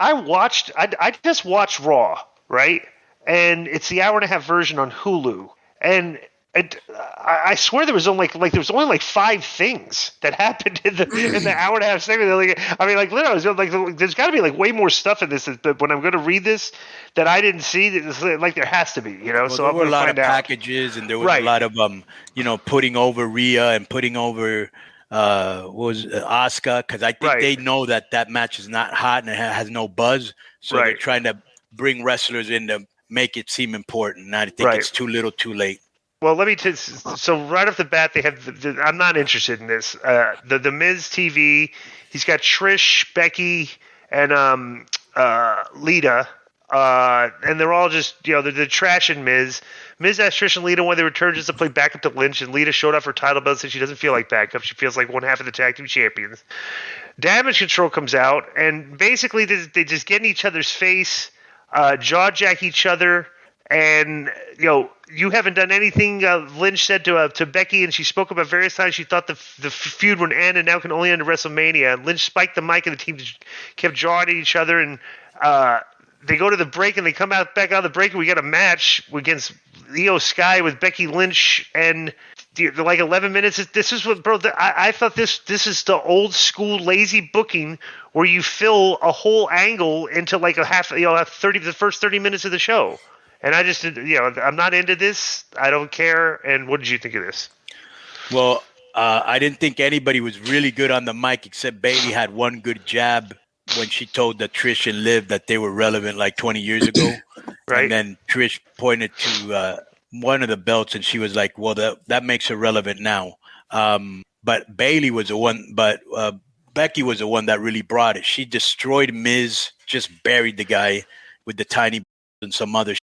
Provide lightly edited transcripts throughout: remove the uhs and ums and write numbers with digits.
I just watched Raw, right? And it's the hour and a half version on Hulu, and I swear there was only like 5 things that happened in the hour and a half segment. Literally, there's got to be like way more stuff in this. But when I'm going to read this that I didn't see, like there has to be, Well, so there I'm were a lot of find out. packages, and there was a lot of putting over Rhea and putting over Asuka, because I think they know that match is not hot and it has no buzz, so they're trying to bring wrestlers in to make it seem important. And I think it's too little, too late. Well, let me so right off the bat, they have. I'm not interested in this. The Miz TV. He's got Trish, Becky, and Lita, and they're all just they're trashing Miz. Miz asked Trish and Lita when they returned just to play backup to Lynch, and Lita showed off her title belt since she doesn't feel like backup. She feels like one half of the tag team champions. Damage Control comes out, and basically they just get in each other's face, jaw jack each other. And you haven't done anything. Lynch said to Becky, and she spoke about various times she thought the feud would end, and now can only end at WrestleMania. And Lynch spiked the mic, and the team kept jawing at each other. And they go to the break, and they come back out of the break, and we got a match against Io Sky with Becky Lynch, and like 11 minutes. This is what, bro. I thought this is the old school lazy booking where you fill a whole angle into like a half, the first 30 minutes of the show. And I just, I'm not into this. I don't care. And what did you think of this? Well, I didn't think anybody was really good on the mic except Bayley had one good jab when she told that Trish and Liv that they were relevant like 20 years ago. Right. And then Trish pointed to one of the belts and she was like, well, that makes her relevant now. But Bayley was the one, Becky was the one that really brought it. She destroyed Miz, just buried the guy with the tiny and some other shit.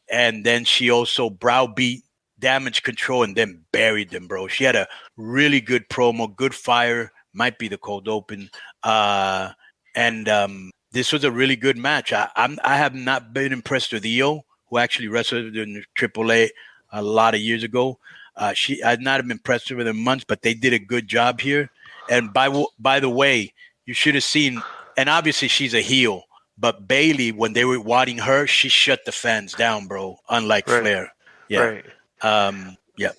And then she also browbeat Damage Control and then buried them, bro. She had a really good promo, good fire, might be the cold open. And this was a really good match. I have not been impressed with Io, who actually wrestled in AAA a lot of years ago. I've not been impressed with her months, but they did a good job here. And by the way, you should have seen, and obviously she's a heel, but Bayley, when they were wadding her, she shut the fans down, bro. Unlike Flair, yeah, yeah.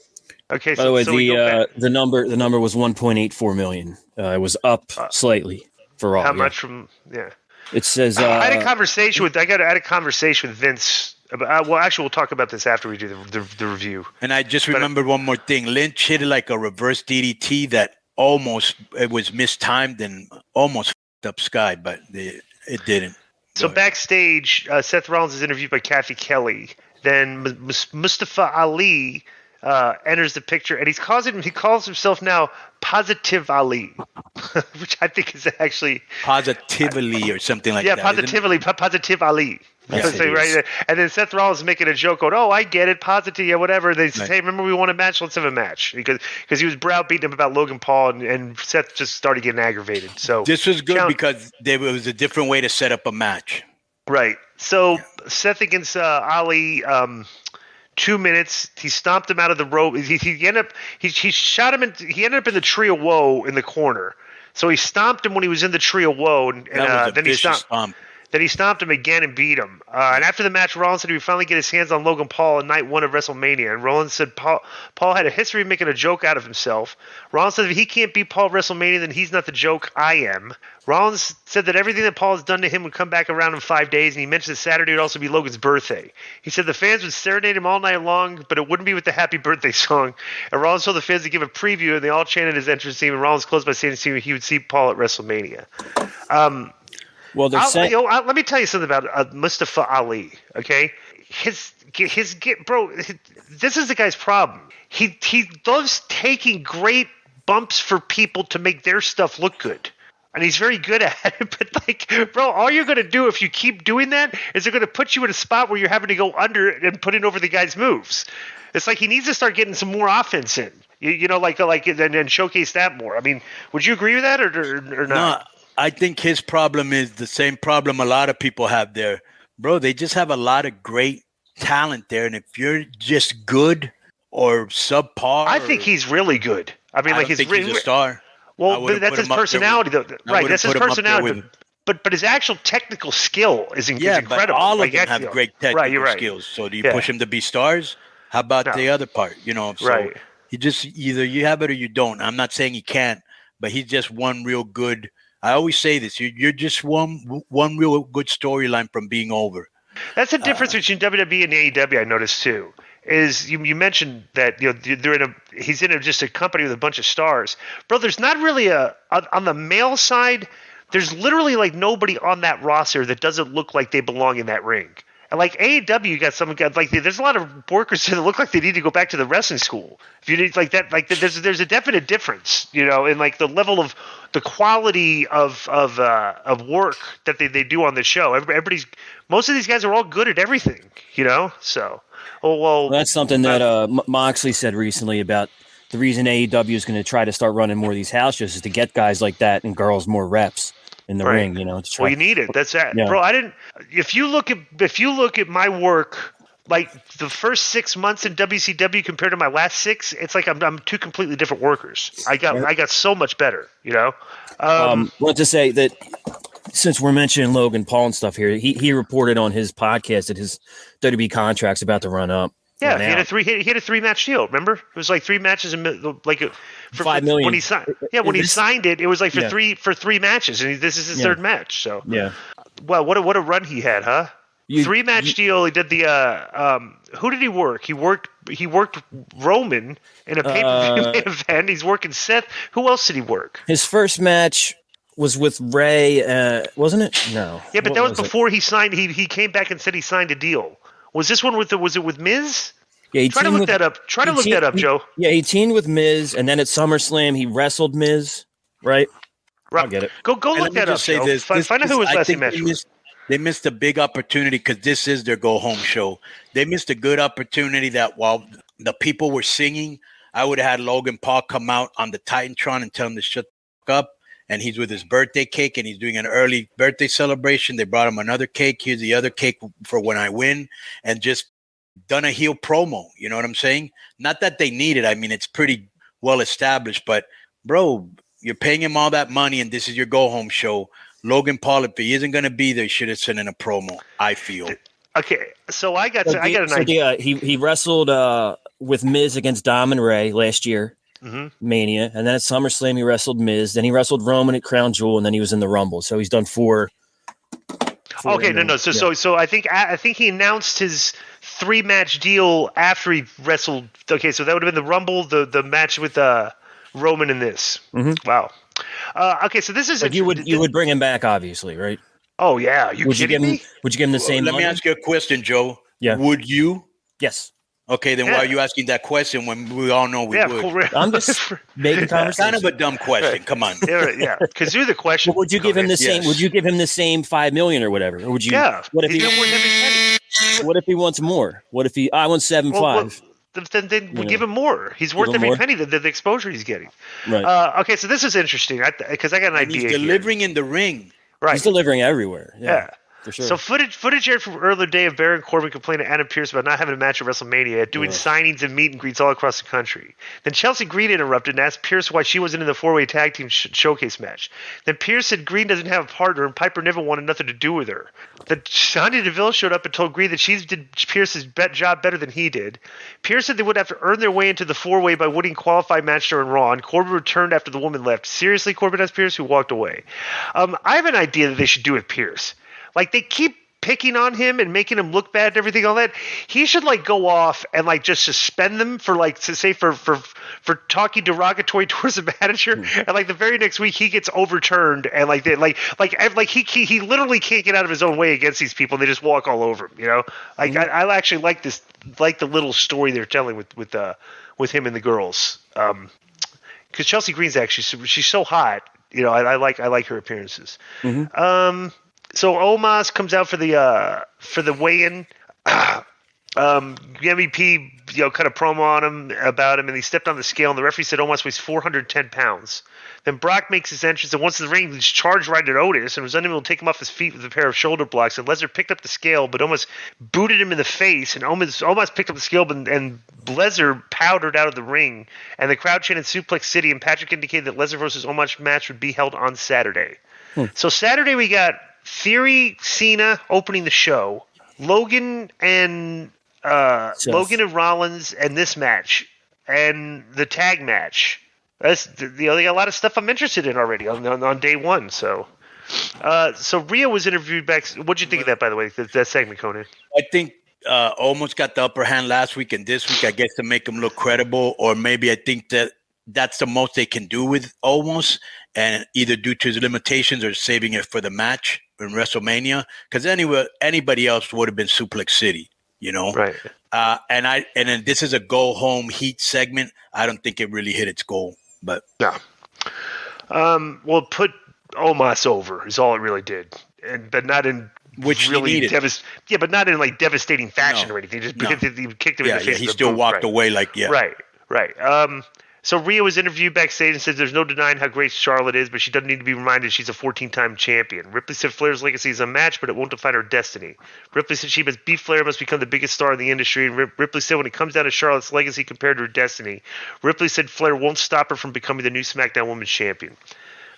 Okay. By the way, the number was 1.84 million. It was up slightly for Raw. How much from? Yeah. It says. I had a conversation with Vince. We'll talk about this after we do the review. And I just remembered one more thing. Lynch hit like a reverse DDT that it was mistimed and almost f***ed up Sky, but it didn't. So backstage, Seth Rollins is interviewed by Kathy Kelly. Then Mustafa Ali enters the picture, and he calls himself now Positive Ali, which I think is actually Positively or something like that. Yeah, Positive Ali. Yes, right. And then Seth Rollins is making a joke, going, "Oh, I get it, positive, yeah, whatever." They say, "Hey, remember we won a match? Let's have a match." Because he was browbeating him about Logan Paul, and Seth just started getting aggravated. So this was good because there was a different way to set up a match. Right. So Seth against Ali, 2 minutes. He stomped him out of the rope. He ended up in the Tree of Woe in the corner. So he stomped him when he was in the Tree of Woe, and then he stomped. Then he stomped him again and beat him. And after the match, Rollins said he would finally get his hands on Logan Paul on night 1 of WrestleMania. And Rollins said Paul had a history of making a joke out of himself. Rollins said if he can't beat Paul at WrestleMania, then he's not the joke, I am. Rollins said that everything that Paul has done to him would come back around in 5 days, and he mentioned that Saturday would also be Logan's birthday. He said the fans would serenade him all night long, but it wouldn't be with the happy birthday song. And Rollins told the fans to give a preview, and they all chanted his entrance theme, and Rollins closed by saying he would see Paul at WrestleMania. Well, let me tell you something about Mustafa Ali. Okay, this is the guy's problem. He loves taking great bumps for people to make their stuff look good, and he's very good at it. But bro, all you're gonna do if you keep doing that is they're gonna put you in a spot where you're having to go under and put in over the guy's moves. It's like he needs to start getting some more offense in. And showcase that more. I mean, would you agree with that or not? No. I think his problem is the same problem a lot of people have there. Bro, they just have a lot of great talent there. And if you're just good or subpar. I think he's really good. I mean, he's a star. Well, that's his personality, though. Right, that's his personality. but his actual technical skill is incredible. But all of them have great technical right. skills. So do you push them to be stars? How about the other part? So he just either you have it or you don't. I'm not saying he can't, but he's just one real good. I always say this: you're just one real good storyline from being over. That's the difference between WWE and AEW. I noticed too. Is you mentioned that he's in just a company with a bunch of stars, bro. There's not really on the male side. There's literally like nobody on that roster that doesn't look like they belong in that ring. And like AEW, you got some like there's a lot of workers that look like they need to go back to the wrestling school. If you need like that, like there's a definite difference, in like the level of the quality of work that they do on the show. Most of these guys are all good at everything, So. Well, that's something that Moxley said recently about the reason AEW is going to try to start running more of these house shows is to get guys like that and girls more reps in the ring. Well, you need it. That's that, bro. If you look at my work, like the first 6 months in WCW compared to my last 6, it's like I'm two completely different workers. I got so much better. Wanted to say that. Since we're mentioning Logan Paul and stuff here, he reported on his podcast that his WWE contract's about to run up. Yeah, he had a 3-match deal. Remember, it was like 3 matches and like for $5 million when he signed. Yeah, when he signed it, it was like for three matches, and this is his third match. So well, what a run he had, huh? 3-match deal. He did the who did he work? He worked Roman in a pay-per-view event. He's working Seth. Who else did he work? His first match was with Ray, wasn't it? No. Yeah, but that was before he signed. He came back and said he signed a deal. Was this one was it with Miz? Yeah, try to look that up. Look that up, Joe. Yeah, he teamed with Miz, and then at SummerSlam he wrestled Miz, right? Right. I'll get it. Go look that up. Say this. Find out who his last match was. They missed a big opportunity because this is their go-home show. They missed a good opportunity that while the people were singing, I would have had Logan Paul come out on the Titantron and tell him to shut the fuck up. And he's with his birthday cake, and he's doing an early birthday celebration. They brought him another cake. Here's the other cake for when I win, and just done a heel promo. You know what I'm saying? Not that they need it. I mean, it's pretty well established. But, bro, you're paying him all that money, and this is your go-home show. Logan Paul, if he isn't going to be there, should have sent in a promo, I feel. Okay, so I got an idea. He wrestled with Miz against Dom and Ray last year. Mm-hmm. Mania, and then at SummerSlam he wrestled Miz, then he wrestled Roman at Crown Jewel, and then he was in the Rumble. So he's done four. Okay, no. So I think he announced his 3-match deal after he wrestled. Okay, so that would have been the Rumble, the match with Roman in this. Mm-hmm. Wow. Okay, so this is you would bring him back, obviously, right? Oh yeah, would you give me? Would you give him the same? Let me ask you a question, Joe. Yeah. Would you? Yes. Okay, then why are you asking that question when we all know we would? Cool. I'm just making conversation. Kind of a dumb question. Come on. Yeah, because you're the question. Well, would you give him the same? Would you give him the same $5 million or whatever? Or would you? Yeah. What if he wants more? What if I want 7.5? Well, then we'll give him more. He's worth every penny. The exposure he's getting. Right. Okay, so this is interesting because I got an idea. He's delivering in the ring. Right. He's delivering everywhere. Yeah. For sure. So footage aired from earlier day of Baron Corbin complaining to Adam Pearce about not having a match at WrestleMania, doing signings and meet and greets all across the country. Then Chelsea Green interrupted and asked Pearce why she wasn't in the 4-way tag team showcase match. Then Pearce said Green doesn't have a partner and Piper Niven wanted nothing to do with her. Then Sonya Deville showed up and told Green that she did Pearce's job better than he did. Pearce said they would have to earn their way into the 4-way by winning qualified match during Raw, and Corbin returned after the woman left. Seriously, Corbin asked Pearce, who walked away. I have an idea that they should do with Pearce. Like, they keep picking on him and making him look bad and everything, all that. He should go off and just suspend them for for talking derogatory towards the manager. And the very next week he gets overturned and he literally can't get out of his own way against these people and they just walk all over him. I actually like this, the little story they're telling with him and the girls. Because Chelsea Green's actually she's so hot. I like her appearances. Mm-hmm. So Omos comes out for the weigh-in. MVP, cut a promo on him about him, and he stepped on the scale, and the referee said Omos weighs 410 pounds. Then Brock makes his entrance, and once in the ring, he charged right at Otis, and was unable to take him off his feet with a pair of shoulder blocks. And Lesnar picked up the scale, but almost booted him in the face, and Omos picked up the scale, and Lesnar powdered out of the ring, and the crowd chanted Suplex City, and Patrick indicated that Lesnar versus Omos match would be held on Saturday. So Saturday we got Theory, Cena opening the show. Logan and Rollins and this match and the tag match. That's they got a lot of stuff I'm interested in already on day one. So Rhea was interviewed back. What'd you think of that, by the way? That segment, Konnan? I think almost got the upper hand last week and this week, I guess, to make him look credible, or maybe I think that's the most they can do with Almost, and either due to his limitations or saving it for the match in WrestleMania, because anybody else would have been Suplex City, Right. And then this is a go home heat segment. I don't think it really hit its goal, but no. Well, put Omos over is all it really did, but not in which really but not in like devastating fashion or anything. Just because he kicked him in the face. He still walked away like Right. So Rhea was interviewed backstage and said there's no denying how great Charlotte is, but she doesn't need to be reminded she's a 14-time champion. Ripley said Flair's legacy is unmatched, but it won't define her destiny. Ripley said she must beat Flair, must become the biggest star in the industry. And Ripley said when it comes down to Charlotte's legacy compared to her destiny, Ripley said Flair won't stop her from becoming the new SmackDown Women's Champion.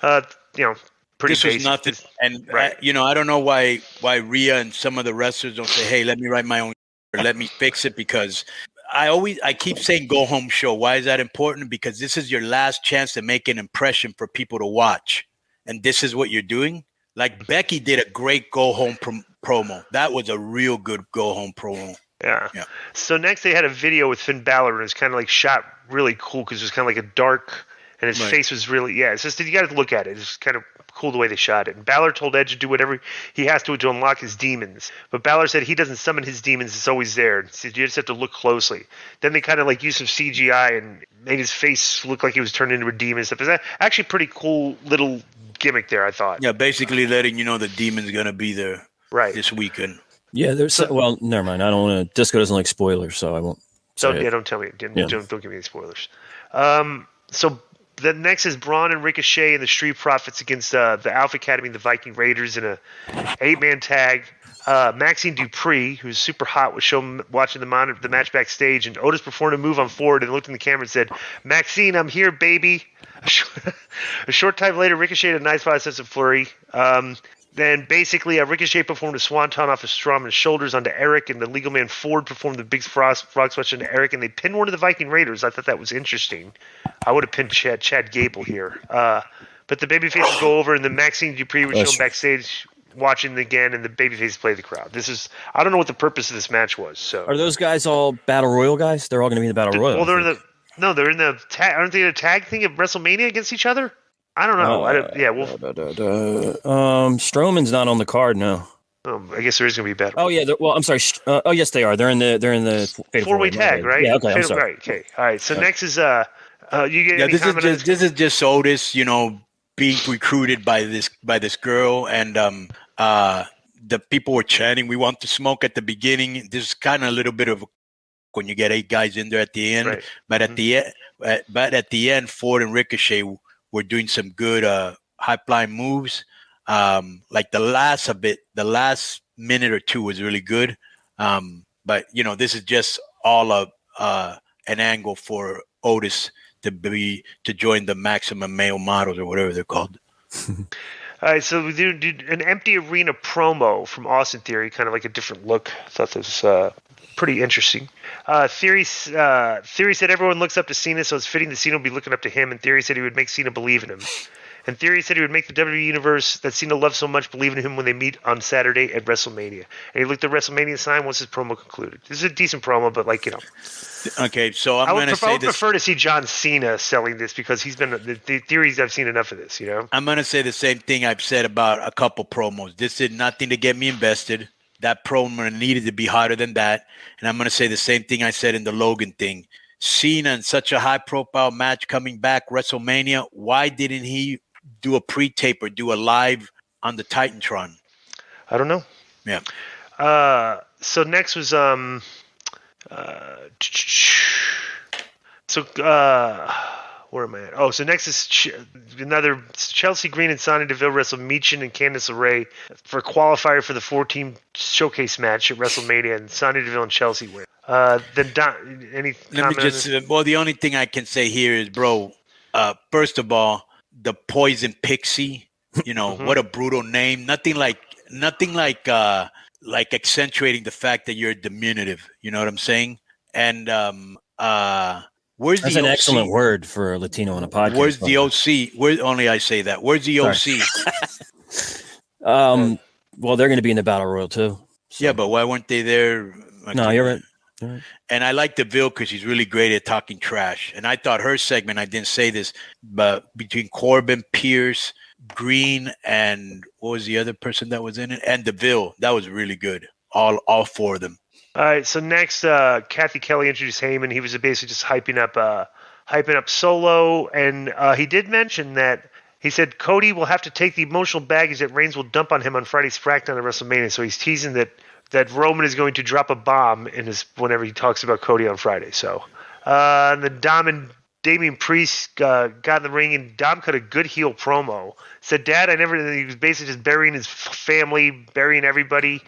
Pretty this basic. Was nothing, and I don't know why Rhea and some of the wrestlers don't say, "Hey, let me write my own or let me fix it," because I keep saying go home show. Why is that important? Because this is your last chance to make an impression for people to watch, and this is what you're doing. Like Becky did a great go home promo. That was a real good go home promo. Yeah. So next they had a video with Finn Balor, and it was kind of like shot really cool because it was kind of like a dark, and his face was really it's just you got to look at it. It's kind of cool the way they shot it. And Balor told Edge to do whatever he has to unlock his demons. But Balor said he doesn't summon his demons. It's always there. He said you just have to look closely. Then they kind of like used some CGI and made his face look like he was turned into a demon and stuff. It's actually pretty cool little gimmick there, I thought. Yeah, basically letting you know the demon's going to be there this weekend. Yeah, well, never mind. I don't want to. Disco doesn't like spoilers, so I won't. Don't tell me. Don't give me any spoilers. So the next is Braun and Ricochet and the Street Profits against the Alpha Academy and the Viking Raiders in a 8-man tag. Maxine Dupree, who's super hot, was shown watching the match backstage, and Otis performed a move on Ford and looked in the camera and said, "Maxine, I'm here, baby." A short time later, Ricochet had a nice 5 cents of flurry. Then basically, Ricochet performed a swanton off of Strowman's shoulders onto Eric, and the legal man Ford performed the big frog splash onto Eric, and they pinned one of the Viking Raiders. I thought that was interesting. I would have pinned Chad Gable here. But the babyfaces go over, and then Maxine Dupree was shown backstage watching again, and the babyfaces play the crowd. I don't know what the purpose of this match was. So are those guys all Battle Royal guys? They're all going to be in the Battle Royal. Well, they're in the tag. Aren't they in a tag thing at WrestleMania against each other? I don't know. Strowman's not on the card, no. I guess there is going to be a battle. Oh yeah. I'm sorry. Yes, they are. They're in the four-way tag, right? Yeah. Okay. I'm sorry. Right. Okay. All right. So next is you get any this is just Otis, being recruited by this girl, and the people were chanting, "We want to smoke" at the beginning. This is kind of a little bit of when you get 8 guys in there at the end, right. But at the end, Ford and Ricochet were doing some good high-flying moves. Like the last minute or two was really good. But this is just all an angle for Otis to join the Maximum Male Models or whatever they're called. All right, so we did an empty arena promo from Austin Theory, kind of like a different look. I thought this was pretty interesting. Theory said everyone looks up to Cena, so it's fitting that Cena will be looking up to him, and Theory said he would make Cena believe in him. And Theory said he would make the WWE Universe that Cena loves so much believe in him when they meet on Saturday at WrestleMania. And he looked at the WrestleMania sign once his promo concluded. This is a decent promo, but Okay, so I would prefer to see John Cena selling this because he's been the theories I've seen enough of this, I'm going to say the same thing I've said about a couple promos. This did nothing to get me invested. That promo needed to be hotter than that. And I'm going to say the same thing I said in the Logan thing. Cena in such a high-profile match coming back, WrestleMania, why didn't he do a pre-tape or do a live on the Titantron? I don't know. Yeah. So next was where am I at? Oh, so next is another Chelsea Green and Sonya Deville wrestle Michin and Candice LeRae for qualifier for the 4-team showcase match at WrestleMania, and Sonya Deville and Chelsea win. Any comment? The only thing I can say here is, bro, first of all, the Poison Pixie What a brutal name. Nothing like accentuating the fact that you're diminutive. You know what I'm saying? And where's That's the an OC? excellent word for a Latino on a podcast. Where's the OC? Where only I say that. Where's the Sorry. OC? Well, they're going to be in the Battle Royal too. So. Yeah, but why weren't they there? No, you're right. And I like DeVille because she's really great at talking trash. And I thought her segment, I didn't say this, but between Corbin, Pierce, Green, and what was the other person that was in it? And DeVille, that was really good. All four of them. All right, so next, Kathy Kelly introduced Heyman. He was basically just hyping up Solo, and he did mention that he said Cody will have to take the emotional baggage that Reigns will dump on him on Friday's SmackDown at WrestleMania. So he's teasing that Roman is going to drop a bomb whenever he talks about Cody on Friday. So, and then Dom and Damian Priest got in the ring, and Dom cut a good heel promo. Said, "Dad, he was basically just burying his family, burying everybody."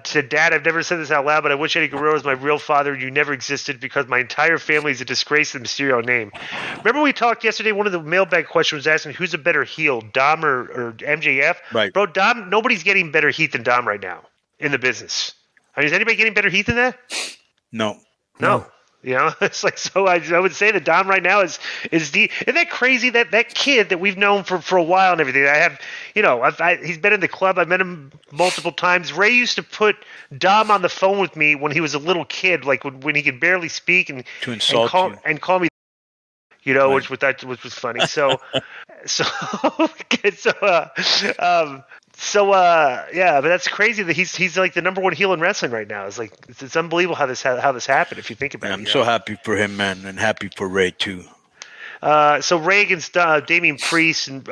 Said, "Dad, I've never said this out loud, but I wish Eddie Guerrero was my real father. You never existed because my entire family is a disgrace to the Mysterio name." Remember we talked yesterday, one of the mailbag questions was asking who's a better heel, Dom or MJF? Right. Bro, Dom, nobody's getting better heat than Dom right now in the business. I mean, is anybody getting better heat than that? No. It's like, so I would say that Dom right now is isn't that crazy that kid that we've known for a while and everything. I have, he's been in the club. I've met him multiple times. Ray used to put Dom on the phone with me when he was a little kid, like when he could barely speak and to insult and call me, right. which was funny. So, but that's crazy that he's like the number one heel in wrestling right now. It's like it's unbelievable how this happened if you think about it. I'm so happy for him, man, and happy for Ray too. So Ray against Damian Priest, and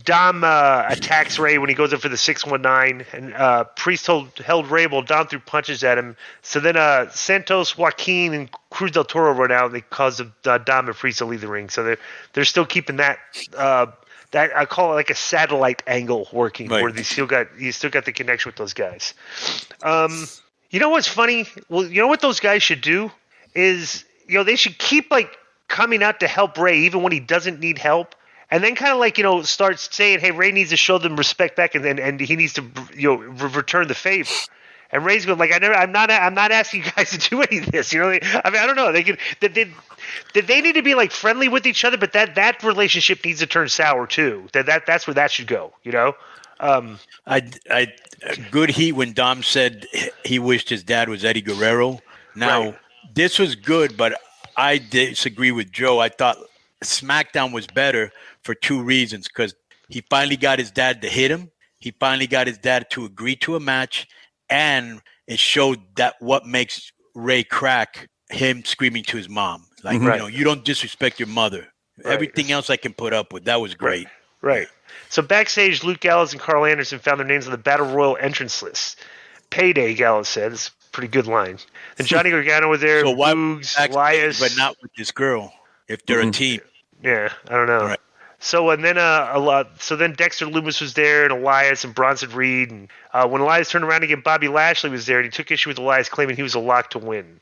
Dom attacks Ray when he goes up for the 619, and Priest held Ray while Dom threw punches at him. So then Santos, Joaquin, and Cruz del Toro run out, and they cause Dom and Priest to leave the ring. So they're still keeping that. That I call it like a satellite angle working, right. Where you still got the connection with those guys. You know what's funny? Well, you know what those guys should do is they should keep like coming out to help Ray even when he doesn't need help, and then kind of like start saying, hey, Ray needs to show them respect back, and he needs to return the favor. And Ray's going like, I'm not asking you guys to do any of this. I mean, I don't know. They need to be like friendly with each other, but that relationship needs to turn sour too. That's where that should go. I good heat when Dom said he wished his dad was Eddie Guerrero. Now right. This was good, but I disagree with Joe. I thought SmackDown was better for two reasons. Because he finally got his dad to hit him. He finally got his dad to agree to a match. And it showed that what makes Ray crack, him screaming to his mom. Like, you don't disrespect your mother. Right. Everything else I can put up with. That was great. Right. So backstage, Luke Gallows and Carl Anderson found their names on the Battle Royal entrance list. Payday, Gallows said. It's a pretty good line. And Johnny Gargano was there. So why Boogs, Elias. But not with this girl, if they're a team. Yeah, I don't know. Right. So and then then Dexter Lumis was there, and Elias and Bronson Reed, and when Elias turned around again, Bobby Lashley was there, and he took issue with Elias, claiming he was a lock to win.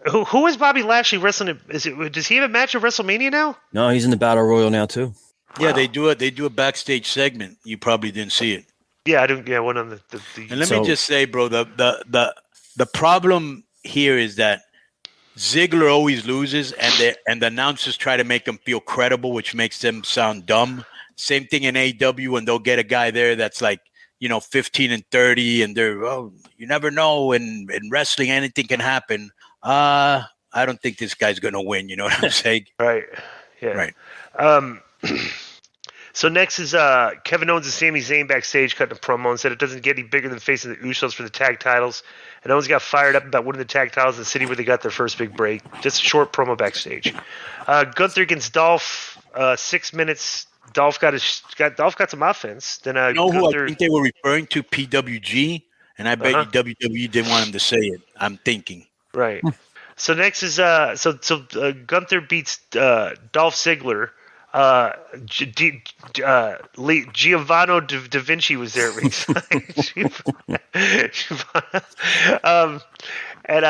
Who is Bobby Lashley wrestling? Does he have a match at WrestleMania now? No, he's in the Battle Royal now too. Yeah, wow. They do a backstage segment. You probably didn't see it. Yeah, I didn't. Yeah, one on the. And let me just say, bro, the problem here is that Ziggler always loses, and the announcers try to make him feel credible, which makes them sound dumb. Same thing in AEW when they'll get a guy there that's like 15 and 30, and they're you never know. In wrestling, anything can happen. I don't think this guy's gonna win. You know what I'm saying? Right. Yeah. Right. So next is Kevin Owens and Sami Zayn backstage cutting a promo and said it doesn't get any bigger than facing the Usos for the tag titles. And Owens got fired up about winning the tag titles in the city where they got their first big break. Just a short promo backstage. Gunther against Dolph, 6 minutes. Dolph got some offense. Then who I think they were referring to? PWG, and I bet you WWE didn't want him to say it. I'm thinking. Right. So next is Gunther beats Dolph Ziggler. Giovanni da Vinci was there at ringside. And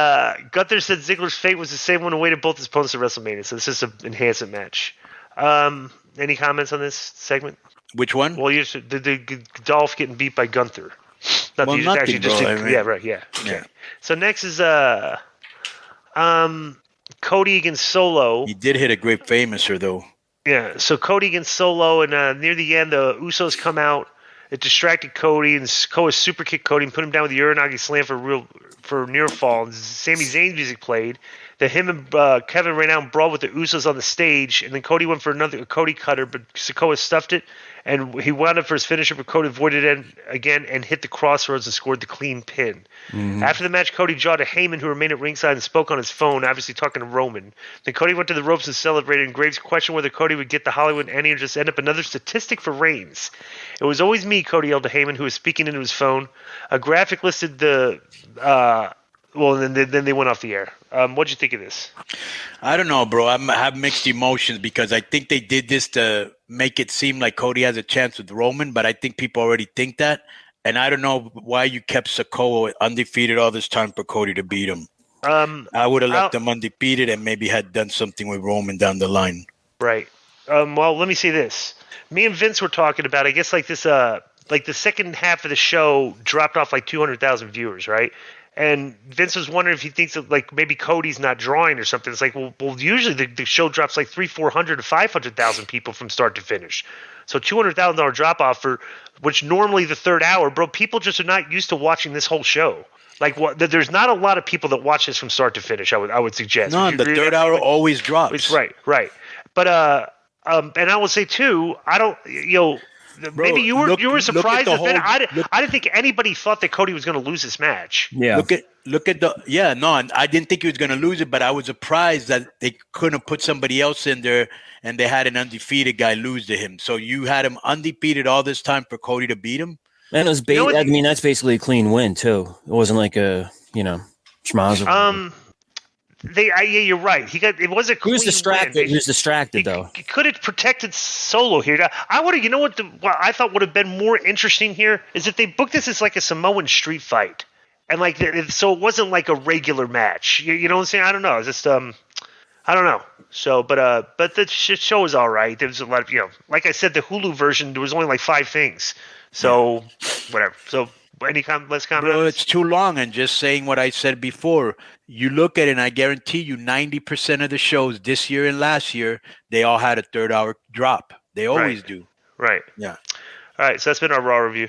Gunther said Ziggler's fate was the same one awaited both his opponents at WrestleMania. So this is an enhancement match. Any comments on this segment? Which one? Well, the Dolph getting beat by Gunther. Well, nothing, bro. Yeah, right. Yeah. Okay. Yeah. So next is Cody against Solo. He did hit a great famouser though. Yeah. So Cody against Solo, and near the end, the Usos come out. It distracted Cody, and Sikoa super kicked Cody and put him down with the Uranagi slam for near fall. And Sami Zayn's music played. Then him and Kevin ran out and brawled with the Usos on the stage, and then Cody went for another Cody cutter, but Sikoa stuffed it, and he wound up for his finisher, but Cody avoided it again and hit the crossroads and scored the clean pin. Mm-hmm. After the match, Cody jawed to Heyman, who remained at ringside and spoke on his phone, obviously talking to Roman. Then Cody went to the ropes and celebrated, and Graves questioned whether Cody would get the Hollywood ending or just end up another statistic for Reigns. It was always me, Cody yelled to Heyman, who was speaking into his phone. A graphic listed the... well, and then they went off the air. What'd you think of this? I don't know, bro. I have mixed emotions because I think they did this to make it seem like Cody has a chance with Roman, but I think people already think that. And I don't know why you kept Sikoa undefeated all this time for Cody to beat him. I would have left him undefeated and maybe had done something with Roman down the line. Right. Well, let me say this. Me and Vince were talking about, I guess, like this, like the second half of the show dropped off like 200,000 viewers, right? And Vince was wondering if he thinks that like maybe Cody's not drawing or something. It's like, well usually the show drops like 400 to 500,000 people from start to finish. So $200,000 drop off for which normally the third hour, bro. People just are not used to watching this whole show. Like there's not a lot of people that watch this from start to finish. I would suggest. No, the third hour always drops. It's right. But and I will say too, I don't, Bro, maybe you were surprised that I didn't think anybody thought that Cody was going to lose this match. Yeah. I didn't think he was going to lose it, but I was surprised that they couldn't put somebody else in there and they had an undefeated guy lose to him. So you had him undefeated all this time for Cody to beat him? And it was that's basically a clean win too. It wasn't like a, schmozzer. You're right. It was a clean He was distracted. win. He was distracted, though. He could have protected Solo here. I would have. You know what I thought would have been more interesting here is if they booked this as like a Samoan street fight, and so it wasn't like a regular match. You know what I'm saying? I don't know. It's just I don't know. So, but the show was all right. There was a lot of like I said, the Hulu version there was only like 5 things. So whatever. So. Let's comment. Bro, it's too long. And just saying what I said before, you look at it, and I guarantee you 90% of the shows this year and last year, they all had a third hour drop. They always do. Right. Yeah. All right. So that's been our Raw review.